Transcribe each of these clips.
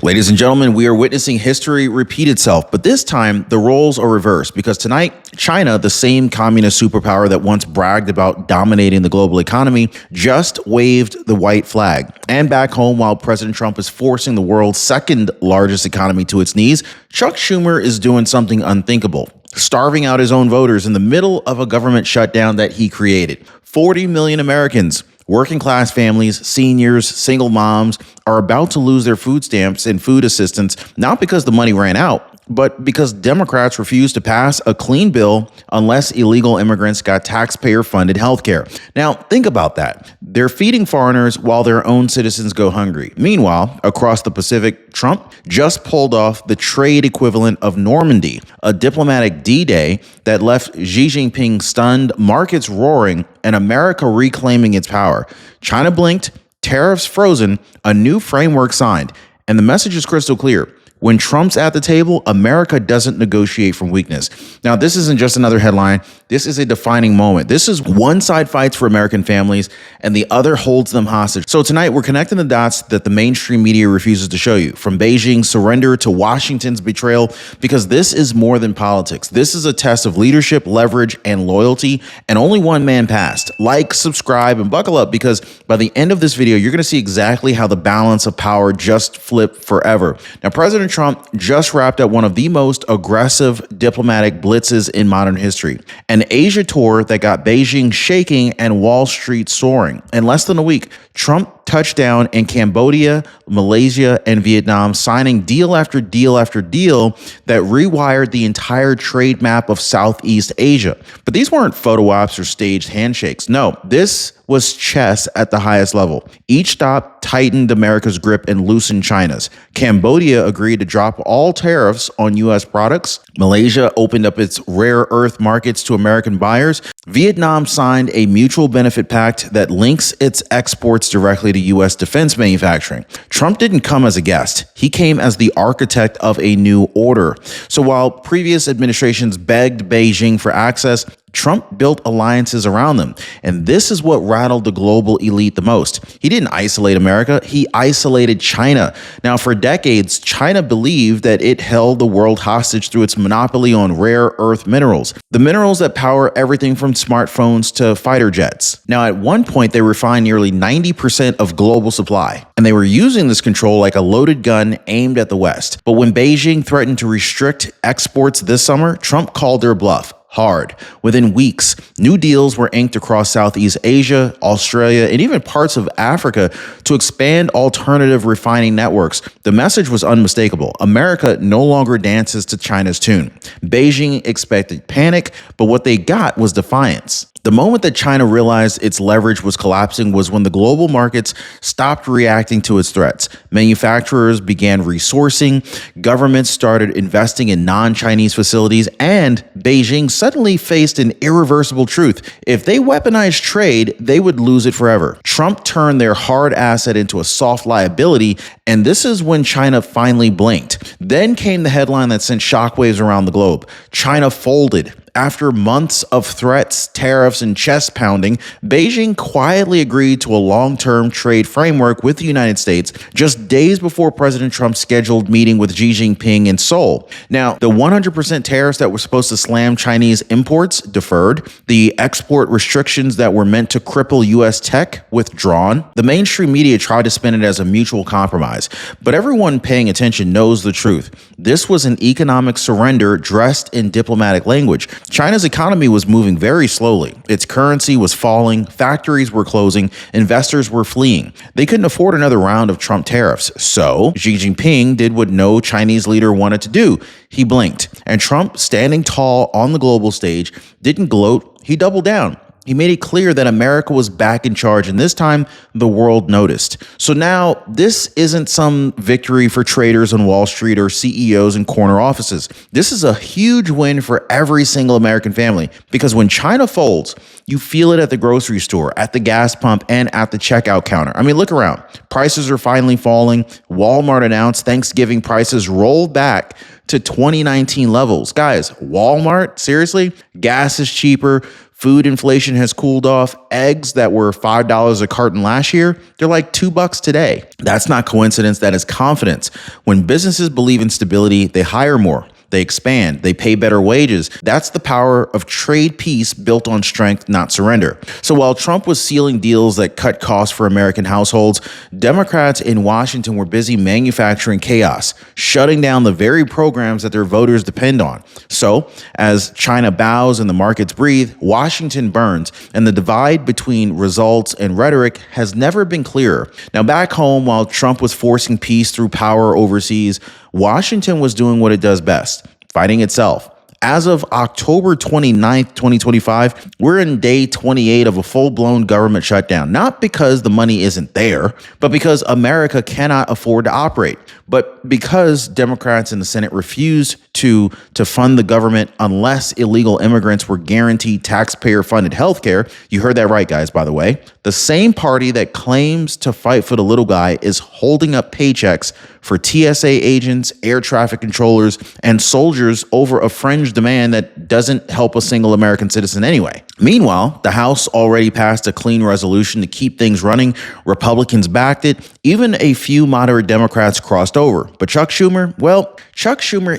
Ladies and gentlemen, we are witnessing history repeat itself, but this time the roles are reversed because tonight, China, the same communist superpower that once bragged about dominating the global economy, just waved the white flag. And back home, while President Trump is forcing the world's second largest economy to its knees, Chuck Schumer is doing something unthinkable, starving out his own voters in the middle of a government shutdown that he created. 40 million Americans, working class families, seniors, single moms are about to lose their food stamps and food assistance, not because the money ran out, but because Democrats refused to pass a clean bill unless illegal immigrants got taxpayer-funded health care. Now, think about that. They're feeding foreigners while their own citizens go hungry. Meanwhile, across the Pacific, Trump just pulled off the trade equivalent of Normandy, a diplomatic D-Day that left Xi Jinping stunned, markets roaring, and America reclaiming its power. China blinked, tariffs frozen, a new framework signed, and the message is crystal clear. When Trump's at the table, America doesn't negotiate from weakness. Now, this isn't just another headline. This is a defining moment. This is one side fights for American families and the other holds them hostage. So tonight, we're connecting the dots that the mainstream media refuses to show you, from Beijing's surrender to Washington's betrayal, because this is more than politics. This is a test of leadership, leverage, and loyalty, and only one man passed. Like, subscribe, and buckle up, because by the end of this video, you're going to see exactly how the balance of power just flipped forever. Now, President Trump just wrapped up one of the most aggressive diplomatic blitzes in modern history, an Asia tour that got Beijing shaking and Wall Street soaring. In less than a week, Trump touched down in Cambodia, Malaysia, and Vietnam, signing deal after deal after deal that rewired the entire trade map of Southeast Asia. But these weren't photo ops or staged handshakes. No, this was chess at the highest level. Each stop tightened America's grip and loosened China's. Cambodia agreed to drop all tariffs on U.S. products. Malaysia opened up its rare earth markets to American buyers. Vietnam signed a mutual benefit pact that links its exports directly to U.S. defense manufacturing. Trump didn't come as a guest. He came as the architect of a new order. So while previous administrations begged Beijing for access, Trump built alliances around them. And this is what rattled the global elite the most. He didn't isolate America, he isolated China. Now, for decades, China believed that it held the world hostage through its monopoly on rare earth minerals, the minerals that power everything from smartphones to fighter jets. Now, at one point, they refined nearly 90% of global supply, and they were using this control like a loaded gun aimed at the West. But when Beijing threatened to restrict exports this summer, Trump called their bluff hard. Within weeks, new deals were inked across Southeast Asia, Australia, and even parts of Africa to expand alternative refining networks. The message was unmistakable. America no longer dances to China's tune. Beijing expected panic, but what they got was defiance. The moment that China realized its leverage was collapsing was when the global markets stopped reacting to its threats. Manufacturers began resourcing, governments started investing in non-Chinese facilities, and Beijing suddenly faced an irreversible truth. If they weaponized trade, they would lose it forever. Trump turned their hard asset into a soft liability, and this is when China finally blinked. Then came the headline that sent shockwaves around the globe. China folded. After months of threats, tariffs, and chest pounding, Beijing quietly agreed to a long-term trade framework with the United States just days before President Trump's scheduled meeting with Xi Jinping in Seoul. Now, the 100% tariffs that were supposed to slam Chinese imports deferred, the export restrictions that were meant to cripple U.S. tech withdrawn. The mainstream media tried to spin it as a mutual compromise, but everyone paying attention knows the truth. This was an economic surrender dressed in diplomatic language. China's economy was moving very slowly. Its currency was falling, factories were closing, investors were fleeing. They couldn't afford another round of Trump tariffs. So Xi Jinping did what no Chinese leader wanted to do. He blinked. And Trump, standing tall on the global stage, didn't gloat. He doubled down. He made it clear that America was back in charge, and this time the world noticed. So now this isn't some victory for traders on Wall Street or CEOs in corner offices. This is a huge win for every single American family, because when China folds, you feel it at the grocery store, at the gas pump, and at the checkout counter. I mean, look around. Prices are finally falling. Walmart announced Thanksgiving prices rolled back to 2019 levels. Guys, Walmart, seriously? Gas is cheaper. Food inflation has cooled off. Eggs that were $5 a carton last year, they're like $2 today. That's not coincidence. That is confidence. When businesses believe in stability, they hire more. They expand, they pay better wages. That's the power of trade peace built on strength, not surrender. So while Trump was sealing deals that cut costs for American households, Democrats in Washington were busy manufacturing chaos, shutting down the very programs that their voters depend on. So as China bows and the markets breathe, Washington burns, and the divide between results and rhetoric has never been clearer. Now back home, while Trump was forcing peace through power overseas, Washington was doing what it does best, fighting itself. As of October 29th, 2025, we're in day 28 of a full-blown government shutdown, not because the money isn't there, but because America cannot afford to operate, but because Democrats in the Senate refused to fund the government unless illegal immigrants were guaranteed taxpayer-funded health care. You heard that right, guys, by the way. The same party that claims to fight for the little guy is holding up paychecks for TSA agents, air traffic controllers, and soldiers over a fringe demand that doesn't help a single American citizen anyway. Meanwhile, the House already passed a clean resolution to keep things running. Republicans backed it. Even a few moderate Democrats crossed over. But Chuck Schumer,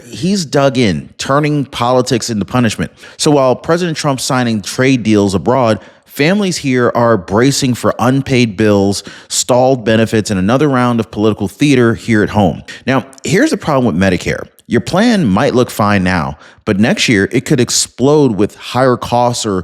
he's dug in, turning politics into punishment. So while President Trump's signing trade deals abroad, families here are bracing for unpaid bills, stalled benefits, and another round of political theater here at home. Now, here's the problem with Medicare. Your plan might look fine now, but next year it could explode with higher costs or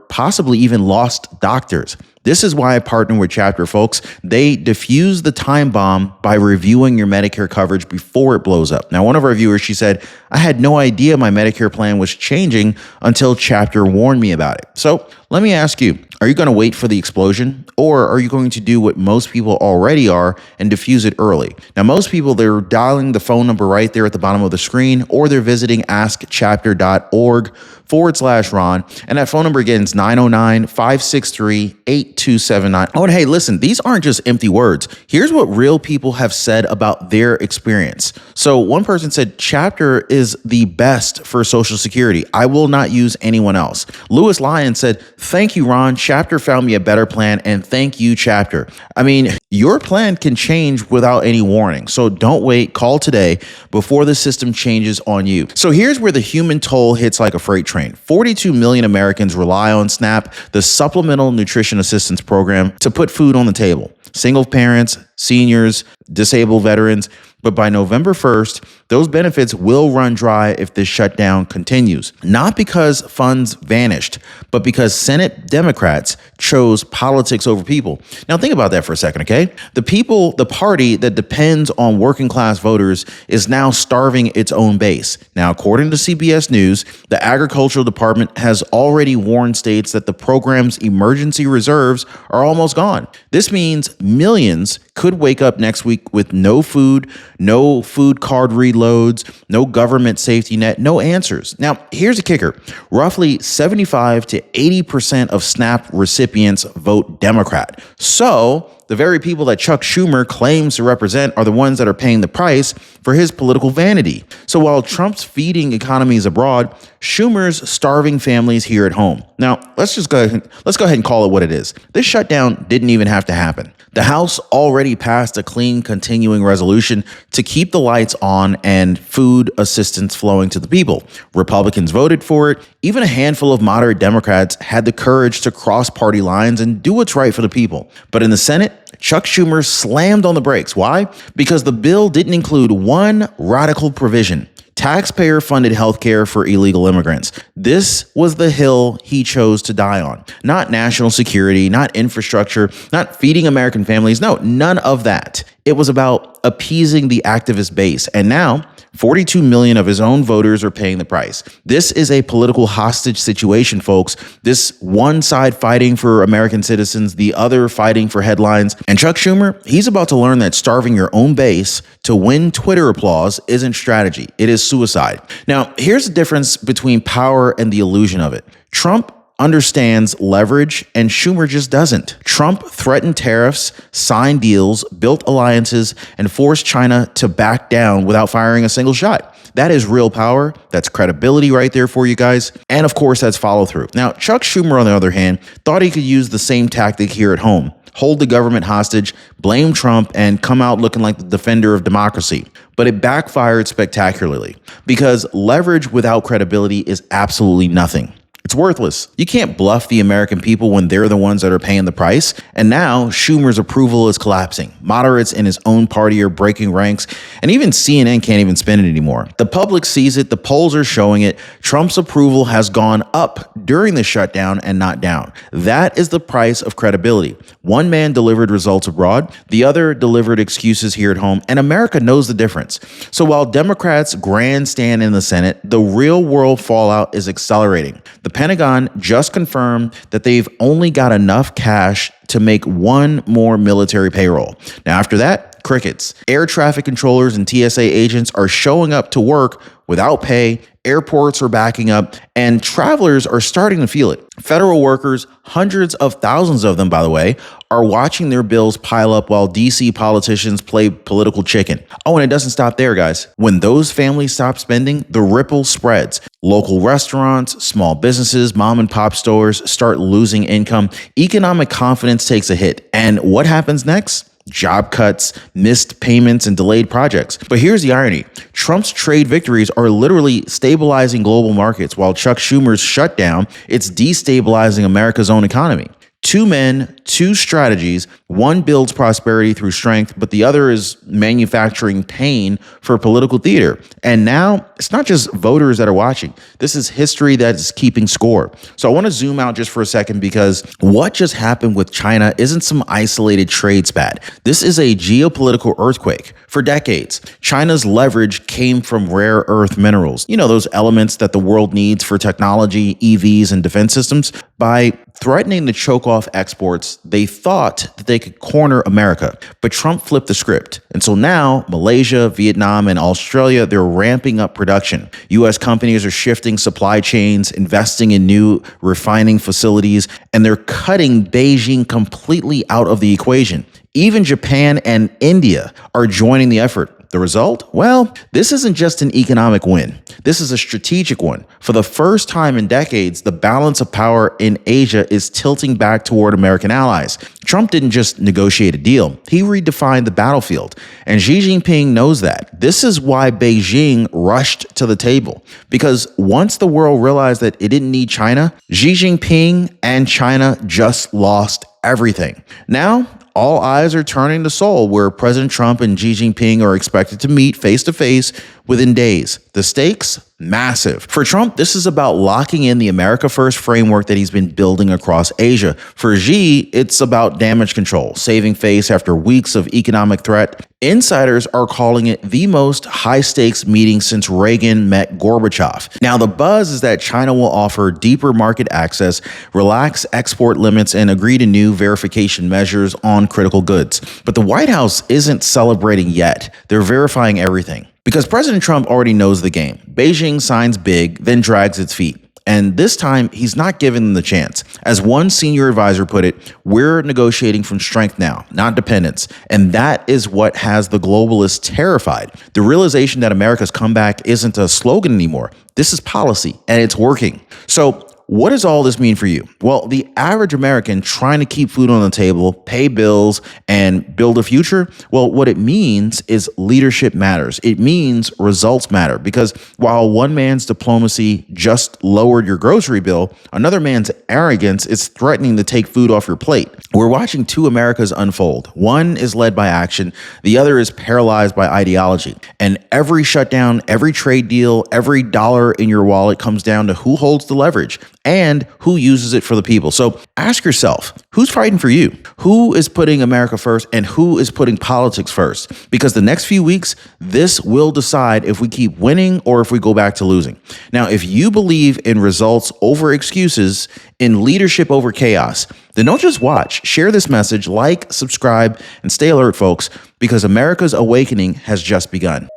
possibly even lost doctors. This is why I partner with Chapter, folks. They defuse the time bomb by reviewing your Medicare coverage before it blows up. Now, one of our viewers, she said, I had no idea my Medicare plan was changing until Chapter warned me about it. So let me ask you, are you going to wait for the explosion, or are you going to do what most people already are and diffuse it early? Now, most people, they're dialing the phone number right there at the bottom of the screen, or they're visiting askchapter.org/Ron. And that phone number again is 909-563-8279. Oh, and hey, listen, these aren't just empty words. Here's what real people have said about their experience. So one person said, Chapter is the best for Social Security. I will not use anyone else. Lewis Lyon said, thank you, Ron. Chapter found me a better plan, and thank you, Chapter. I mean, your plan can change without any warning. So don't wait. Call today before the system changes on you. So here's where the human toll hits like a freight train. 42 million Americans rely on SNAP, the Supplemental Nutrition Assistance Program, to put food on the table. Single parents, seniors, disabled veterans. But by November 1st, those benefits will run dry if this shutdown continues. Not because funds vanished, but because Senate Democrats chose politics over people. Now think about that for a second, okay? The party that depends on working class voters is now starving its own base. Now, according to CBS News, the Agricultural Department has already warned states that the program's emergency reserves are almost gone. This means millions could wake up next week with no food, no food card reloads, no government safety net, no answers. Now, here's the kicker. Roughly 75 to 80% of SNAP recipients vote Democrat. So the very people that Chuck Schumer claims to represent are the ones that are paying the price for his political vanity. So while Trump's feeding economies abroad, Schumer's starving families here at home. Now, let's go ahead and call it what it is. This shutdown didn't even have to happen. The House already passed a clean continuing resolution to keep the lights on and food assistance flowing to the people. Republicans voted for it. Even a handful of moderate Democrats had the courage to cross party lines and do what's right for the people. But in the Senate, Chuck Schumer slammed on the brakes. Why? Because the bill didn't include one radical provision: taxpayer-funded health care for illegal immigrants. This was the hill he chose to die on. Not national security, not infrastructure, not feeding American families. No, none of that. It was about appeasing the activist base. And now, 42 million of his own voters are paying the price. This is a political hostage situation, folks. This one side fighting for American citizens, the other fighting for headlines. And Chuck Schumer, he's about to learn that starving your own base to win Twitter applause isn't strategy. It is suicide. Now, here's the difference between power and the illusion of it. Trump understands leverage and Schumer just doesn't. Trump threatened tariffs, signed deals, built alliances, and forced China to back down without firing a single shot. That is real power. That's credibility right there for you guys. And of course, that's follow through. Now, Chuck Schumer, on the other hand, thought he could use the same tactic here at home. Hold the government hostage, blame Trump, and come out looking like the defender of democracy. But it backfired spectacularly because leverage without credibility is absolutely nothing. It's worthless. You can't bluff the American people when they're the ones that are paying the price. And now Schumer's approval is collapsing. Moderates in his own party are breaking ranks, and even CNN can't even spin it anymore. The public sees it. The polls are showing it. Trump's approval has gone up during the shutdown and not down. That is the price of credibility. One man delivered results abroad. The other delivered excuses here at home, and America knows the difference. So while Democrats grandstand in the Senate, the real world fallout is accelerating. The Pentagon just confirmed that they've only got enough cash to make one more military payroll. Now, after that, crickets. Air traffic controllers and TSA agents are showing up to work without pay. Airports are backing up, and travelers are starting to feel it. Federal workers, hundreds of thousands of them, by the way, are watching their bills pile up while DC politicians play political chicken. Oh, and it doesn't stop there, guys. When those families stop spending, the ripple spreads. Local restaurants, small businesses, mom and pop stores start losing income. Economic confidence takes a hit. And what happens next? Job cuts, missed payments, and delayed projects. But here's the irony. Trump's trade victories are literally stabilizing global markets, while Chuck Schumer's shutdown, it's destabilizing America's own economy. Two men, two strategies. One builds prosperity through strength, but the other is manufacturing pain for political theater. And now it's not just voters that are watching. This is history that is keeping score. So I want to zoom out just for a second, because what just happened with China isn't some isolated trade spat. This is a geopolitical earthquake. For decades, China's leverage came from rare earth minerals. You know, those elements that the world needs for technology, EVs, and defense systems. By threatening to choke off exports, they thought that they could corner America. But Trump flipped the script. And so now Malaysia, Vietnam, and Australia, they're ramping up production. U.S. companies are shifting supply chains, investing in new refining facilities, and they're cutting Beijing completely out of the equation. Even Japan and India are joining the effort. The result? Well, this isn't just an economic win. This is a strategic one. For the first time in decades, the balance of power in Asia is tilting back toward American allies. Trump didn't just negotiate a deal. He redefined the battlefield. And Xi Jinping knows that. This is why Beijing rushed to the table. Because once the world realized that it didn't need China, Xi Jinping and China just lost everything. Now, all eyes are turning to Seoul, where President Trump and Xi Jinping are expected to meet face-to-face within days. The stakes? Massive. For Trump, this is about locking in the America First framework that he's been building across Asia. For Xi, it's about damage control, saving face after weeks of economic threat. Insiders are calling it the most high-stakes meeting since Reagan met Gorbachev. Now, the buzz is that China will offer deeper market access, relax export limits, and agree to new verification measures on critical goods. But the White House isn't celebrating yet. They're verifying everything. Because President Trump already knows the game. Beijing signs big, then drags its feet. And this time, he's not giving them the chance. As one senior advisor put it, we're negotiating from strength now, not dependence. And that is what has the globalists terrified. The realization that America's comeback isn't a slogan anymore. This is policy, and it's working. So what does all this mean for you? Well, the average American trying to keep food on the table, pay bills, and build a future, well, what it means is leadership matters. It means results matter, because while one man's diplomacy just lowered your grocery bill, another man's arrogance is threatening to take food off your plate. We're watching two Americas unfold. One is led by action. The other is paralyzed by ideology. And every shutdown, every trade deal, every dollar in your wallet comes down to who holds the leverage and who uses it for the people. So ask yourself, who's fighting for you? Who is putting America first, and who is putting politics first? Because the next few weeks, this will decide if we keep winning or if we go back to losing. Now, if you believe in results over excuses, in leadership over chaos, then don't just watch. Share this message, like, subscribe, and stay alert, folks, because America's awakening has just begun.